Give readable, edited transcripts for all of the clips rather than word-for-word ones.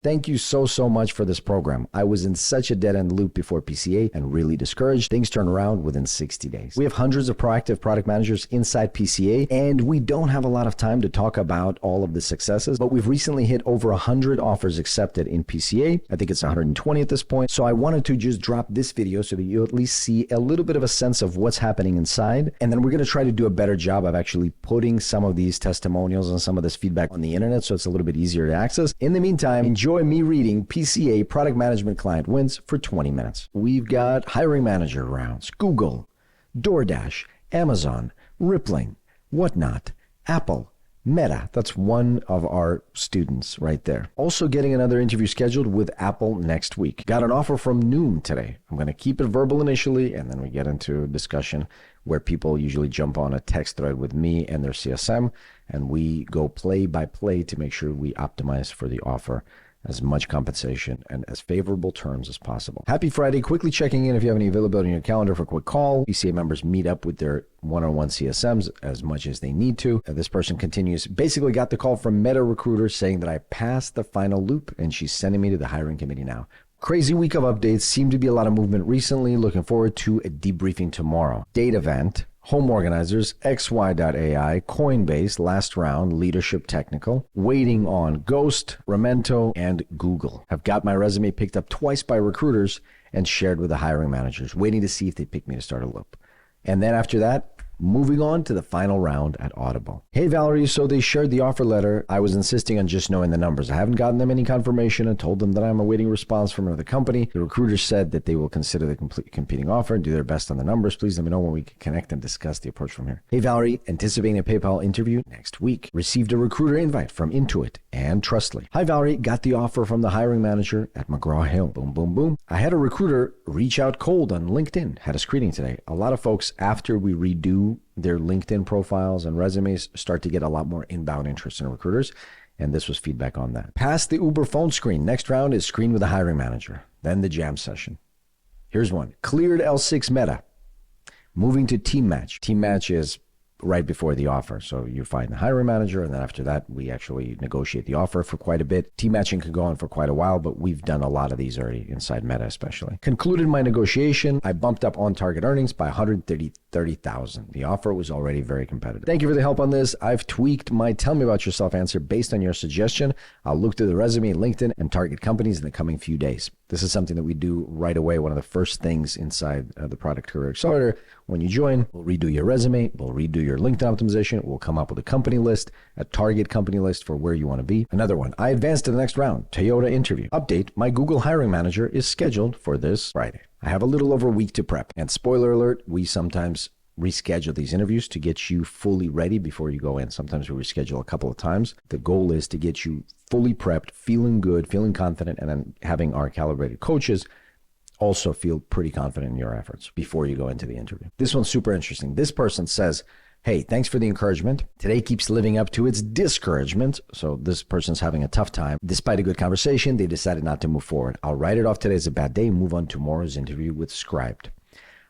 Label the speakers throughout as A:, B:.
A: Thank you so much for this program. I was in such a dead-end loop before PCA and really discouraged. Things turned around within 60 days. We have hundreds of proactive product managers inside PCA, and we don't have a lot of time to talk about all of the successes, but we've recently hit over 100 offers accepted in PCA. I think it's 120 at this point. So I wanted to just drop this video so that you at least see a little bit of a sense of what's happening inside. And then we're going to try to do a better job of actually putting some of these testimonials and some of this feedback on the internet so it's a little bit easier to access. In the meantime, enjoy me reading PCA Product Management Client Wins for 20 minutes. We've got hiring manager rounds, Google, DoorDash, Amazon, Rippling, Whatnot, Apple, Meta. That's one of our students right there. Also getting another interview scheduled with Apple next week. Got an offer from Noom today. I'm going to keep it verbal initially, and then we get into a discussion where people usually jump on a text thread with me and their CSM, and we go play by play to make sure we optimize for the offer as much compensation and as favorable terms as possible. Happy Friday. Quickly checking in if you have any availability in your calendar for a quick call. PCA members meet up with their one-on-one CSMs as much as they need to. This person continues, basically got the call from Meta Recruiter saying that I passed the final loop and she's sending me to the hiring committee now. Crazy week of updates. Seem to be a lot of movement recently. Looking forward to a debriefing tomorrow. Date event. Home Organizers, XY.ai, Coinbase, Last Round, Leadership Technical, waiting on Ghost, Remento, and Google. I've got my resume picked up twice by recruiters and shared with the hiring managers, waiting to see if they pick me to start a loop. And then after that, moving on to the final round at Audible. Hey, Valerie, so they shared the offer letter. I was insisting on just knowing the numbers. I haven't gotten them any confirmation and told them that I'm awaiting a response from another company. The recruiter said that they will consider the complete competing offer and do their best on the numbers. Please let me know when we can connect and discuss the approach from here. Hey, Valerie, anticipating a PayPal interview next week. Received a recruiter invite from Intuit and Trustly. Hi, Valerie, got the offer from the hiring manager at McGraw-Hill. Boom, boom, boom. I had a recruiter reach out cold on LinkedIn. Had a screening today. A lot of folks, after we redo their LinkedIn profiles and resumes, start to get a lot more inbound interest in recruiters, and this was feedback on that. Past the Uber phone screen. Next round is screen with the hiring manager, then the jam session. Here's one. Cleared L6 Meta. Moving to Team Match. Team Match is right before the offer. So you find the hiring manager, and then after that, we actually negotiate the offer for quite a bit. Team matching can go on for quite a while, but we've done a lot of these already inside Meta especially. Concluded my negotiation. I bumped up on-target earnings by $130,000. The offer was already very competitive. Thank you for the help on this. I've tweaked my tell me about yourself answer based on your suggestion. I'll look through the resume, LinkedIn, and target companies in the coming few days. This is something that we do right away. One of the first things inside the Product Career Accelerator. When you join, we'll redo your resume, we'll redo your LinkedIn optimization, we'll come up with a company list, a target company list for where you want to be. Another one, I advanced to the next round, Toyota interview. Update, my Google hiring manager is scheduled for this Friday. I have a little over a week to prep. And spoiler alert, we sometimes reschedule these interviews to get you fully ready before you go in. Sometimes we reschedule a couple of times. The goal is to get you fully prepped, feeling good, feeling confident, and then having our calibrated coaches also feel pretty confident in your efforts before you go into the interview. This one's super interesting. This person says, hey, thanks for the encouragement. Today keeps living up to its discouragement. So this person's having a tough time. Despite a good conversation, they decided not to move forward. I'll write it off today as a bad day and move on to tomorrow's interview with Scribed.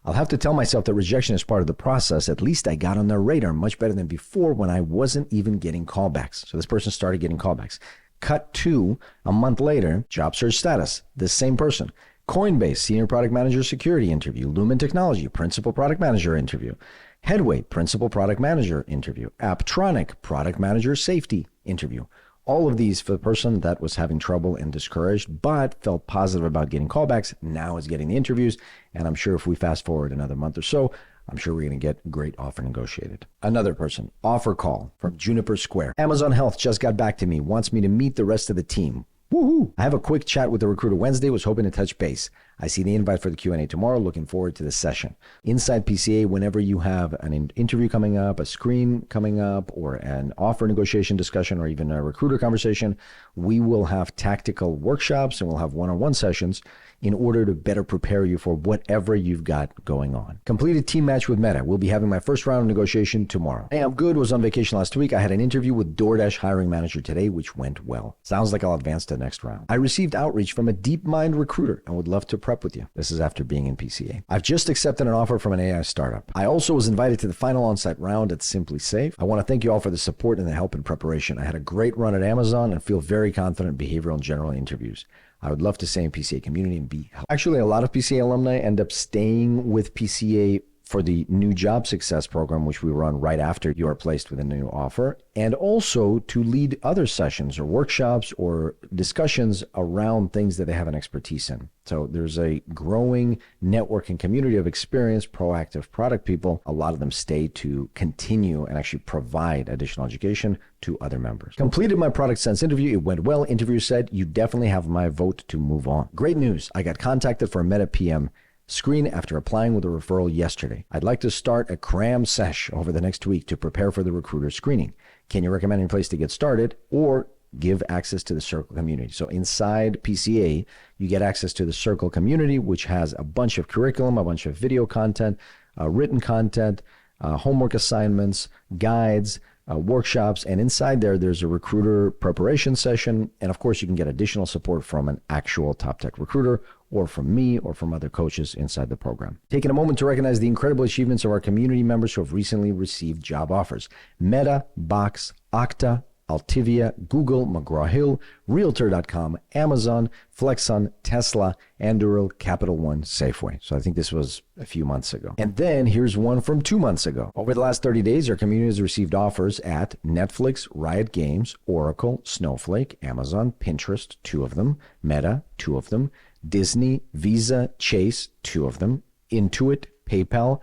A: I'll have to tell myself that rejection is part of the process. At least I got on their radar much better than before when I wasn't even getting callbacks. So this person started getting callbacks. Cut to a month later, job search status, this same person. Coinbase, Senior Product Manager Security interview. Lumen Technology, Principal Product Manager interview. Headway, Principal Product Manager interview. Apptronic, Product Manager Safety interview. All of these for the person that was having trouble and discouraged, but felt positive about getting callbacks, now is getting the interviews. And I'm sure if we fast forward another month or so, I'm sure we're going to get a great offer negotiated. Another person, offer call from Juniper Square. Amazon Health just got back to me, wants me to meet the rest of the team. Woohoo! I have a quick chat with the recruiter Wednesday, was hoping to touch base. I see the invite for the Q&A tomorrow, looking forward to the session. Inside PCA, whenever you have an interview coming up, a screen coming up, or an offer negotiation discussion, or even a recruiter conversation, we will have tactical workshops and we'll have one-on-one sessions in order to better prepare you for whatever you've got going on. Completed team match with Meta. We'll be having my first round of negotiation tomorrow. Hey, I'm good. Was on vacation last week. I had an interview with DoorDash hiring manager today, which went well. Sounds like I'll advance to the next round. I received outreach from a DeepMind recruiter and would love to prep with you. This is after being in PCA. I've just accepted an offer from an AI startup. I also was invited to the final on-site round at Simply Safe. I want to thank you all for the support and the help in preparation. I had a great run at Amazon and feel very confident in behavioral and general interviews. I would love to stay in PCA community and be helpful. Actually, a lot of PCA alumni end up staying with PCA for the new job success program, which we run right after you are placed with a new offer, and also to lead other sessions or workshops or discussions around things that they have an expertise in. So there's a growing network and community of experienced, proactive product people. A lot of them stay to continue and actually provide additional education to other members. Completed my Product Sense interview. It went well. Interviewer said, "You definitely have my vote to move on." Great news. I got contacted for a Meta PM screen after applying with a referral yesterday. I'd like to start a cram sesh over the next week to prepare for the recruiter screening. Can you recommend any place to get started or give access to the Circle community? So inside PCA, you get access to the Circle community, which has a bunch of curriculum, a bunch of video content, written content, homework assignments, guides, workshops, and inside there's a recruiter preparation session. And of course, you can get additional support from an actual top tech recruiter or from me or from other coaches inside the program. Taking a moment to recognize the incredible achievements of our community members who have recently received job offers. Meta, Box, Okta, Altivia, Google, McGraw-Hill, Realtor.com, Amazon, Flexon, Tesla, Anduril, Capital One, Safeway. So I think this was a few months ago. And then here's one from 2 months ago. Over the last 30 days, our community has received offers at Netflix, Riot Games, Oracle, Snowflake, Amazon, Pinterest, 2 of them, Meta, 2 of them, Disney, Visa, Chase, 2 of them, Intuit, PayPal,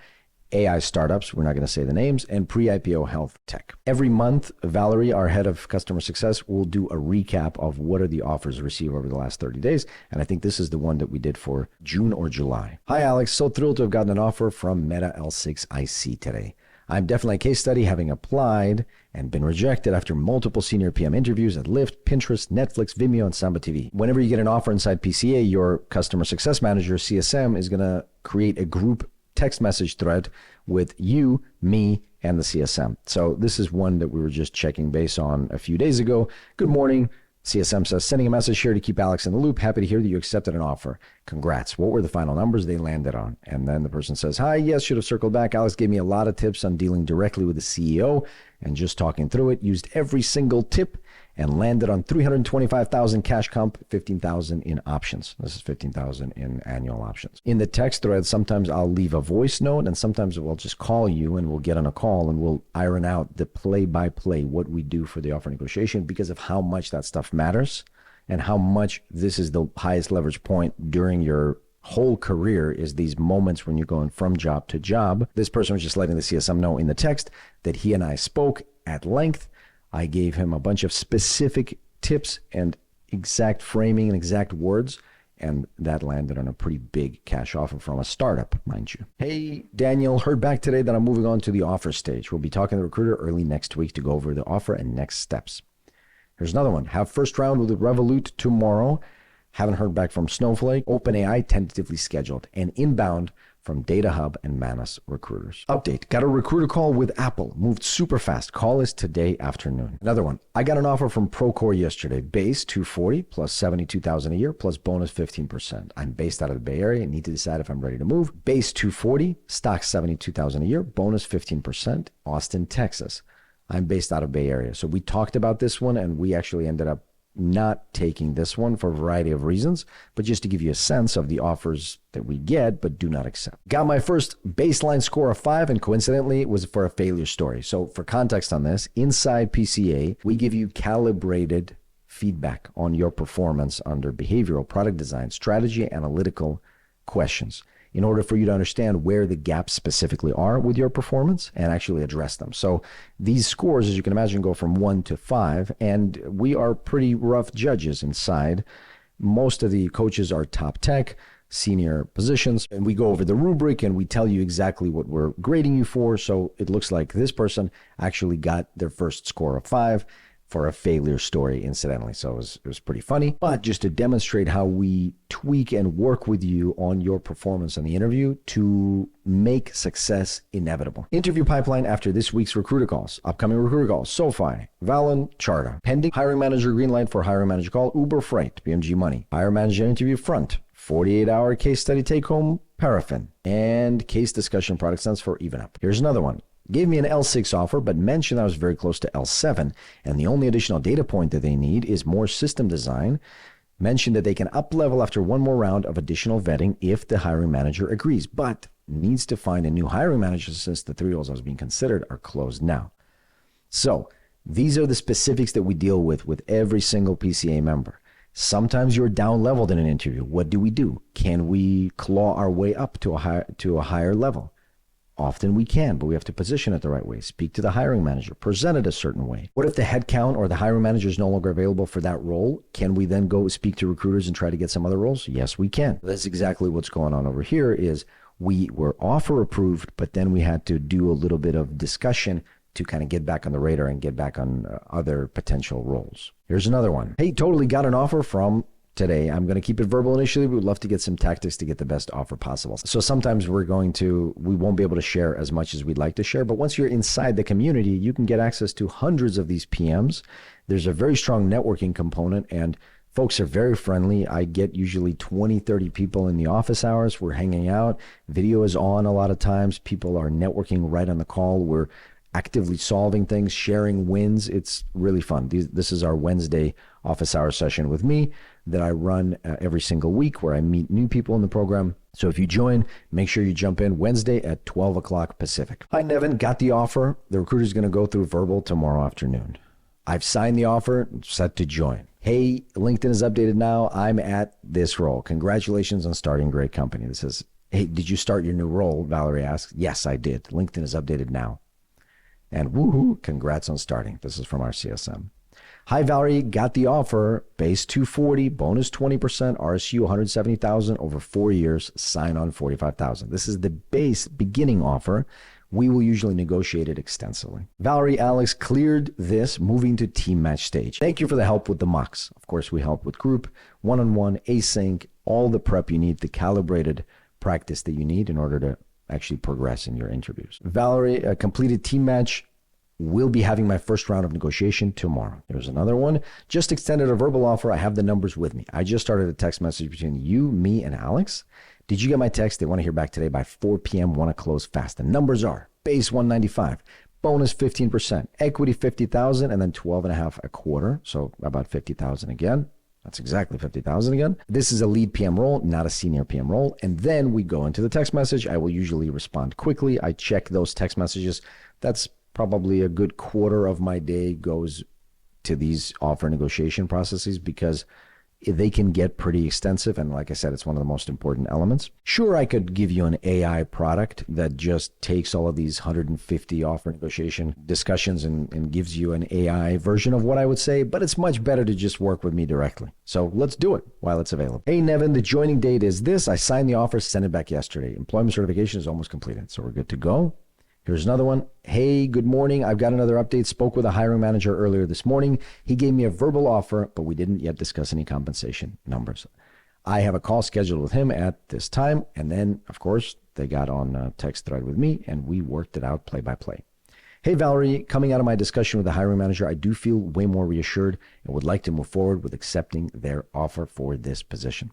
A: AI startups, we're not going to say the names, and pre-IPO health tech. Every month, Valerie, our head of customer success, will do a recap of what are the offers received over the last 30 days. And I think this is the one that we did for June or July. Hi, Alex. So thrilled to have gotten an offer from Meta L6IC today. I'm definitely a case study, having applied and been rejected after multiple senior PM interviews at Lyft, Pinterest, Netflix, Vimeo, and Samba TV. Whenever you get an offer inside PCA, your customer success manager, CSM, is going to create a group text message thread with you, me, and the CSM. So this is one that we were just checking base on a few days ago. Good morning. CSM says, sending a message here to keep Alex in the loop. Happy to hear that you accepted an offer. Congrats. What were the final numbers they landed on? And then the person says, hi, yes, should have circled back. Alex gave me a lot of tips on dealing directly with the CEO and just talking through it. Used every single tip and landed on 325,000 cash comp, 15,000 in options. This is 15,000 in annual options. In the text thread, sometimes I'll leave a voice note and sometimes we'll just call you and we'll get on a call and we'll iron out the play-by-play, what we do for the offer negotiation because of how much that stuff matters and how much this is the highest leverage point during your whole career is these moments when you're going from job to job. This person was just letting the CSM know in the text that he and I spoke at length. I gave him a bunch of specific tips and exact framing and exact words, and that landed on a pretty big cash offer from a startup, mind you. Hey, Daniel, heard back today that I'm moving on to the offer stage. We'll be talking to the recruiter early next week to go over the offer and next steps. Here's another one. Have first round with Revolut tomorrow. Haven't heard back from Snowflake. OpenAI tentatively scheduled. And inbound from Data Hub and Manus recruiters. Update. Got a recruiter call with Apple. Moved super fast. Call is today afternoon. Another one. I got an offer from Procore yesterday. Base 240 plus 72,000 a year plus bonus 15%. I'm based out of the Bay Area. Need to decide if I'm ready to move. Base 240, stock 72,000 a year, bonus 15%. Austin, Texas. I'm based out of Bay Area. So we talked about this one and we actually ended up not taking this one for a variety of reasons, but just to give you a sense of the offers that we get but do not accept. Got my first baseline score of 5, and coincidentally, it was for a failure story. So for context on this, inside PCA, we give you calibrated feedback on your performance under behavioral, product design, strategy, analytical questions in order for you to understand where the gaps specifically are with your performance and actually address them. So these scores, as you can imagine, go from 1 to 5, and we are pretty rough judges inside. Most of the coaches are top tech, senior positions, and we go over the rubric and we tell you exactly what we're grading you for. So it looks like this person actually got their first score of 5. for a failure story, incidentally. So it was pretty funny, but just to demonstrate how we tweak and work with you on your performance in the interview to make success inevitable. Interview pipeline after this week's recruiter calls. Upcoming recruiter calls: SoFi, Valen, Charta. Pending hiring manager green light for hiring manager call: Uber Freight, BMG Money. Hire manager interview front: 48-hour case study take home, Paraffin. And case discussion product sense for Even Up. Here's another one. Gave me an L6 offer, but mentioned I was very close to L7, and the only additional data point that they need is more system design. Mentioned that they can up-level after one more round of additional vetting if the hiring manager agrees, but needs to find a new hiring manager since the 3 roles I was being considered are closed now. So these are the specifics that we deal with every single PCA member. Sometimes you're down-leveled in an interview. What do? Can we claw our way up to a higher level? Often we can, but we have to position it the right way. Speak to the hiring manager, present it a certain way. What if the headcount or the hiring manager is no longer available for that role? Can we then go speak to recruiters and try to get some other roles? Yes, we can. That's exactly what's going on over here. Is we were offer approved, but then we had to do a little bit of discussion to kind of get back on the radar and get back on other potential roles. Here's another one. Hey, totally got an offer from today. I'm going to keep it verbal initially. We would love to get some tactics to get the best offer possible. So sometimes we won't be able to share as much as we'd like to share, but once you're inside the community, you can get access to hundreds of these PMs. There's a very strong networking component, and folks are very friendly. I get usually 20, 30 people in the office hours. We're hanging out. Video is on a lot of times. People are networking right on the call. We're actively solving things, sharing wins. It's really fun. This is our Wednesday office hour session with me that I run every single week, where I meet new people in the program. So if you join, make sure you jump in Wednesday at 12 o'clock Pacific. Hi, Nevin. Got the offer. The recruiter's going to go through verbal tomorrow afternoon. I've signed the offer, set to join. Hey, LinkedIn is updated now. I'm at this role. Congratulations on starting a great company. This says, hey, did you start your new role? Valerie asks. Yes, I did. LinkedIn is updated now. And woohoo, congrats on starting. This is from our CSM. Hi, Valerie, got the offer. Base 240, bonus 20%, RSU 170,000 over 4 years, sign on 45,000. This is the base beginning offer. We will usually negotiate it extensively. Valerie, Alex cleared this, moving to team match stage. Thank you for the help with the mocks. Of course, we help with group, one-on-one, async, all the prep you need, the calibrated practice that you need in order to actually progress in your interviews. Valerie, a completed team match. Will be having my first round of negotiation tomorrow. There's another one. Just extended a verbal offer. I have the numbers with me. I just started a text message between you, me, and Alex. Did you get my text? They want to hear back today by 4 p.m. Want to close fast. The numbers are base 195, bonus 15%, equity 50,000, and then 12.5 a quarter. So about 50,000 again. That's exactly 50,000 again. This is a lead PM role, not a senior PM role. And then we go into the text message. I will usually respond quickly. I check those text messages. That's probably a good quarter of my day goes to these offer negotiation processes, because they can get pretty extensive. And like I said, it's one of the most important elements. Sure, I could give you an AI product that just takes all of these 150 offer negotiation discussions and gives you an AI version of what I would say, but it's much better to just work with me directly. So let's do it while it's available. Hey, Nevin, the joining date is this. I signed the offer, sent it back yesterday. Employment certification is almost completed, so we're good to go. Here's another one. Hey, good morning. I've got another update. Spoke with a hiring manager earlier this morning. He gave me a verbal offer, but we didn't yet discuss any compensation numbers. I have a call scheduled with him at this time. And then, of course, they got on a text thread with me and we worked it out play by play. Hey, Valerie, coming out of my discussion with the hiring manager, I do feel way more reassured and would like to move forward with accepting their offer for this position.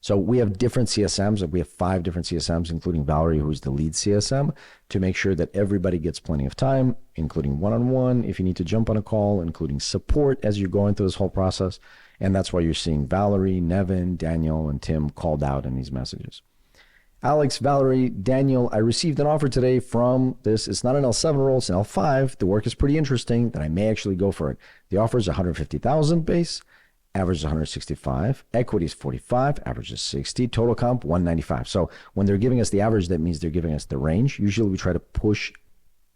A: So we have different CSMs. We have 5 different CSMs, including Valerie, who's the lead CSM, to make sure that everybody gets plenty of time, including one-on-one, if you need to jump on a call, including support as you're going through this whole process. And that's why you're seeing Valerie, Nevin, Daniel, and Tim called out in these messages. Alex, Valerie, Daniel, I received an offer today from this. It's not an L7 role, it's an L5. The work is pretty interesting, that I may actually go for it. The offer is 150,000 base. Average is 165, equity is 45, average is 60, total comp 195. So when they're giving us the average, that means they're giving us the range. Usually we try to push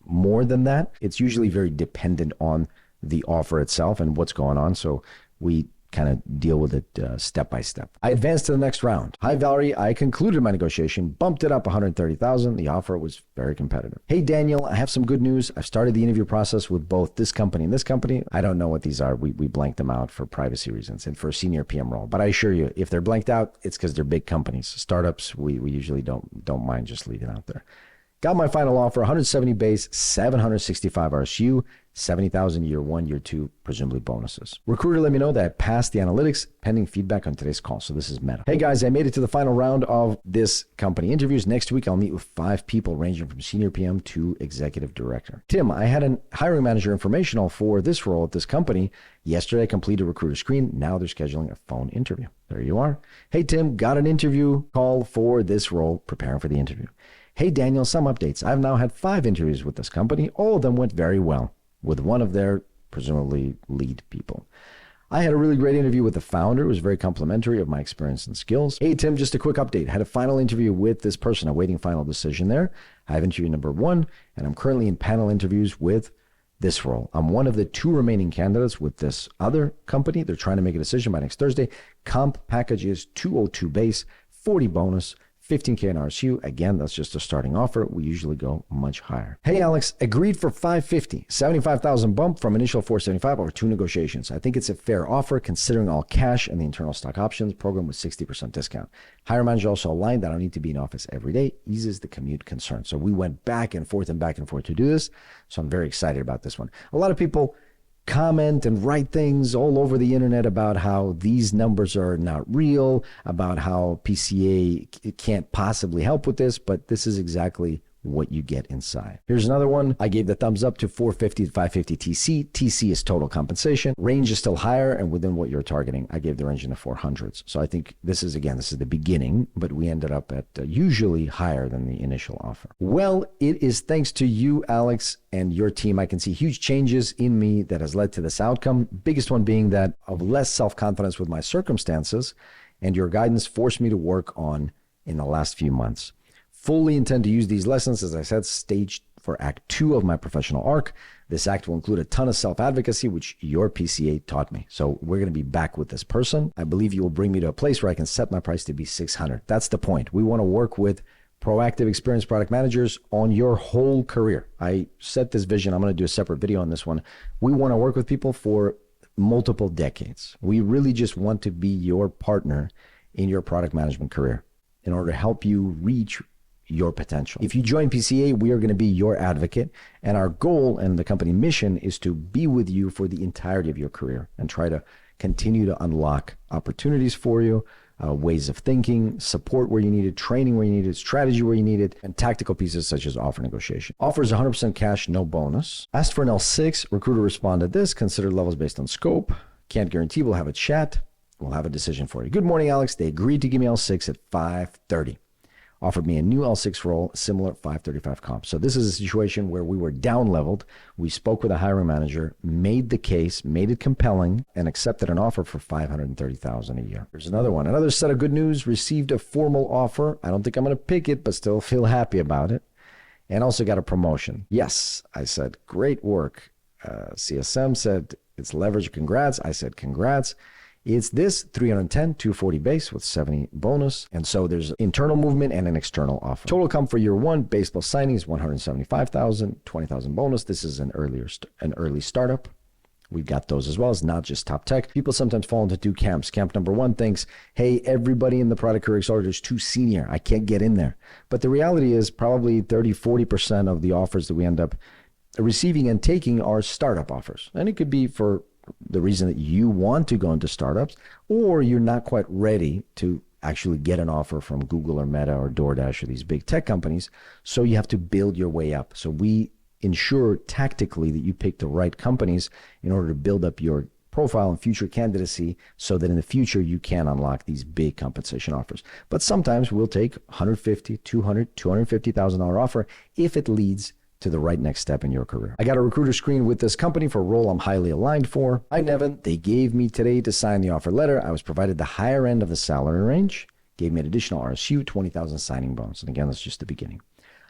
A: more than that. It's usually very dependent on the offer itself and what's going on. So we kind of deal with it step by step. I advanced to the next round. Hi, Valerie. I concluded my negotiation, bumped it up 130,000. The offer was very competitive. Hey, Daniel, I have some good news. I've started the interview process with both this company and this company. I don't know what these are. We blanked them out for privacy reasons and for a senior PM role. But I assure you, if they're blanked out, it's because they're big companies. Startups, we usually don't mind just leaving out there. Got my final offer, 170 base, 765 RSU, 70,000 year one, year two, presumably bonuses. Recruiter let me know that I passed the analytics pending feedback on today's call. So this is Meta. Hey guys, I made it to the final round of this company interviews. Next week, I'll meet with 5 people ranging from senior PM to executive director. Tim, I had a hiring manager informational for this role at this company. Yesterday, I completed a recruiter screen. Now they're scheduling a phone interview. There you are. Hey Tim, got an interview call for this role, preparing for the interview. Hey Daniel, some updates. I've now had 5 interviews with this company. All of them went very well with one of their presumably lead people. I had a really great interview with the founder. It was very complimentary of my experience and skills. Hey Tim, just a quick update. Had a final interview with this person, awaiting final decision there. I have interview number 1, and I'm currently in panel interviews with this role. I'm one of the 2 remaining candidates with this other company. They're trying to make a decision by next Thursday. Comp package is 202 base, 40 bonus, 15K in RSU. Again, that's just a starting offer. We usually go much higher. Hey, Alex, agreed for 550, 75,000 bump from initial 475 over 2 negotiations. I think it's a fair offer considering all cash and the internal stock options program with 60% discount. Hiring manager also aligned that I don't need to be in office every day, eases the commute concern. So we went back and forth to do this. So I'm very excited about this one. A lot of people comment and write things all over the internet about how these numbers are not real, about how PCA can't possibly help with this, but this is exactly what you get inside. Here's another one. I gave the thumbs up to 450 to 550 TC. TC is total compensation. Range is still higher and within what you're targeting. I gave the range in the 400s. So I think this is the beginning, but we ended up at usually higher than the initial offer. Well, it is thanks to you, Alex, and your team. I can see huge changes in me that has led to this outcome. Biggest one being that of less self-confidence with my circumstances, and your guidance forced me to work on in the last few months. Fully intend to use these lessons, as I said, staged for Act 2 of my professional arc. This act will include a ton of self-advocacy, which your PCA taught me. So we're going to be back with this person. I believe you will bring me to a place where I can set my price to be 600. That's the point. We want to work with proactive, experienced product managers on your whole career. I set this vision. I'm going to do a separate video on this one. We want to work with people for multiple decades. We really just want to be your partner in your product management career in order to help you reach your potential. If you join PCA, we are going to be your advocate, and our goal and the company mission is to be with you for the entirety of your career and try to continue to unlock opportunities for you, ways of thinking, support where you need it, training where you need it, strategy where you need it, and tactical pieces such as offer negotiation. Offer is 100% cash, no bonus. Asked for an L6, recruiter responded this, consider levels based on scope. Can't guarantee we'll have a chat. We'll have a decision for you. Good morning, Alex. They agreed to give me L6 at 5:30. Offered me a new L6 role, similar 535 comp. So this is a situation where we were down leveled. We spoke with a hiring manager, made the case, made it compelling, and accepted an offer for $530,000 a year. Here's another one. Another set of good news, received a formal offer. I don't think I'm going to pick it, but still feel happy about it. And also got a promotion. Yes, I said, great work. CSM said, it's leverage, congrats. I said, congrats. It's this 310, 240 base with 70 bonus. And so there's internal movement and an external offer. Total comp for year 1, base plus signings, 175,000, 20,000 bonus. This is an early startup. We've got those as well. It's not just top tech. People sometimes fall into 2 camps. Camp number 1 thinks, hey, everybody in the Product Career Accelerator is too senior. I can't get in there. But the reality is probably 30, 40% of the offers that we end up receiving and taking are startup offers. And it could be for the reason that you want to go into startups, or you're not quite ready to actually get an offer from Google or Meta or DoorDash or these big tech companies. So you have to build your way up. So we ensure tactically that you pick the right companies in order to build up your profile and future candidacy so that in the future you can unlock these big compensation offers. But sometimes we'll take $150,000, $200,000, $250,000 offer if it leads to the right next step in your career. I got a recruiter screen with this company for a role I'm highly aligned for. Hi, Nevin. They gave me today to sign the offer letter. I was provided the higher end of the salary range, gave me an additional RSU, 20,000 signing bonus. And again, that's just the beginning.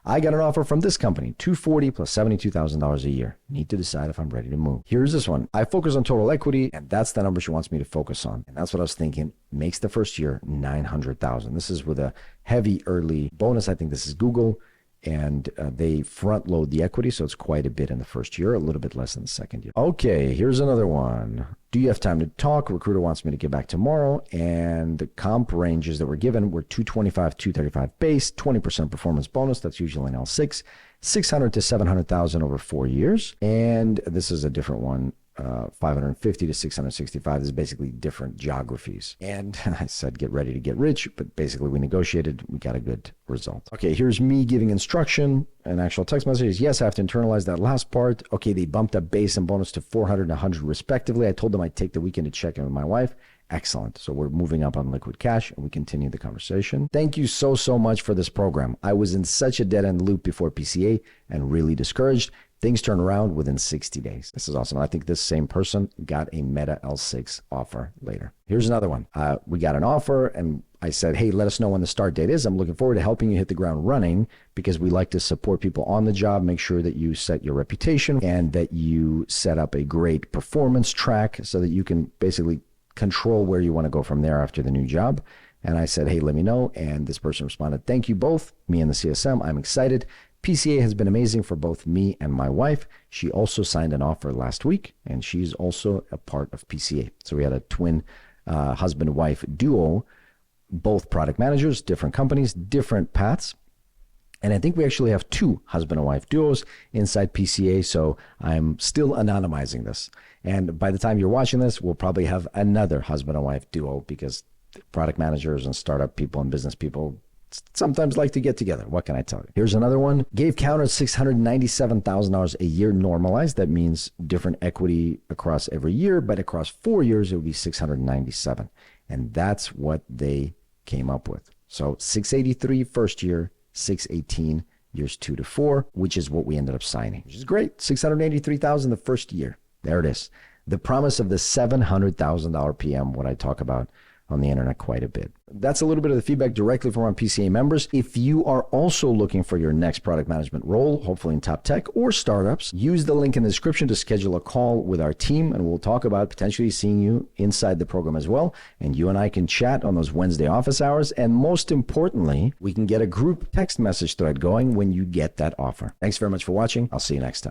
A: I got an offer from this company, $240 plus $72,000 a year. Need to decide if I'm ready to move. Here's this one. I focus on total equity, and that's the number she wants me to focus on. And that's what I was thinking. Makes the first year $900,000. This is with a heavy early bonus. I think this is Google. And they front load the equity, so it's quite a bit in the first year, a little bit less in the second year. Okay, here's another one. Do you have time to talk? Recruiter wants me to get back tomorrow, and the comp ranges that were given were 225, 235 base, 20% performance bonus. That's usually an L6, 600 to 700,000 over 4 years. And this is a different one. 550 to 665 is basically different geographies. And I said, get ready to get rich, but basically we negotiated, we got a good result. Okay, here's me giving instruction. An actual text message is, yes, I have to internalize that last part. Okay, they bumped up base and bonus to 400 and 100 respectively. I told them I'd take the weekend to check in with my wife. Excellent. So we're moving up on liquid cash, and we continue the conversation. Thank you so much for this program. I was in such a dead-end loop before PCA and really discouraged. Things turn around within 60 days. This is awesome. I think this same person got a Meta L6 offer later. Here's another one. We got an offer, and I said, hey, let us know when the start date is. I'm looking forward to helping you hit the ground running because we like to support people on the job, make sure that you set your reputation and that you set up a great performance track so that you can basically control where you want to go from there after the new job. And I said, hey, let me know. And this person responded, thank you both, me and the CSM. I'm excited. PCA has been amazing for both me and my wife. She also signed an offer last week, and she's also a part of PCA. So we had a twin husband-wife duo, both product managers, different companies, different paths. And I think we actually have 2 husband and wife duos inside PCA. So I'm still anonymizing this. And by the time you're watching this, we'll probably have another husband and wife duo because product managers and startup people and business people sometimes like to get together. What can I tell you? Here's another one. Gave counter $697,000 a year normalized. That means different equity across every year, but across 4 years, it would be 697. And that's what they came up with. So 683 first year, 618 years 2 to 4, which is what we ended up signing, which is great. 683,000 the first year. There it is. The promise of the $700,000 PM, what I talk about on the internet quite a bit. That's a little bit of the feedback directly from our PCA members. If you are also looking for your next product management role, hopefully in top tech or startups, use the link in the description to schedule a call with our team, and we'll talk about potentially seeing you inside the program as well. And you and I can chat on those Wednesday office hours. And most importantly, we can get a group text message thread going when you get that offer. Thanks very much for watching. I'll see you next time.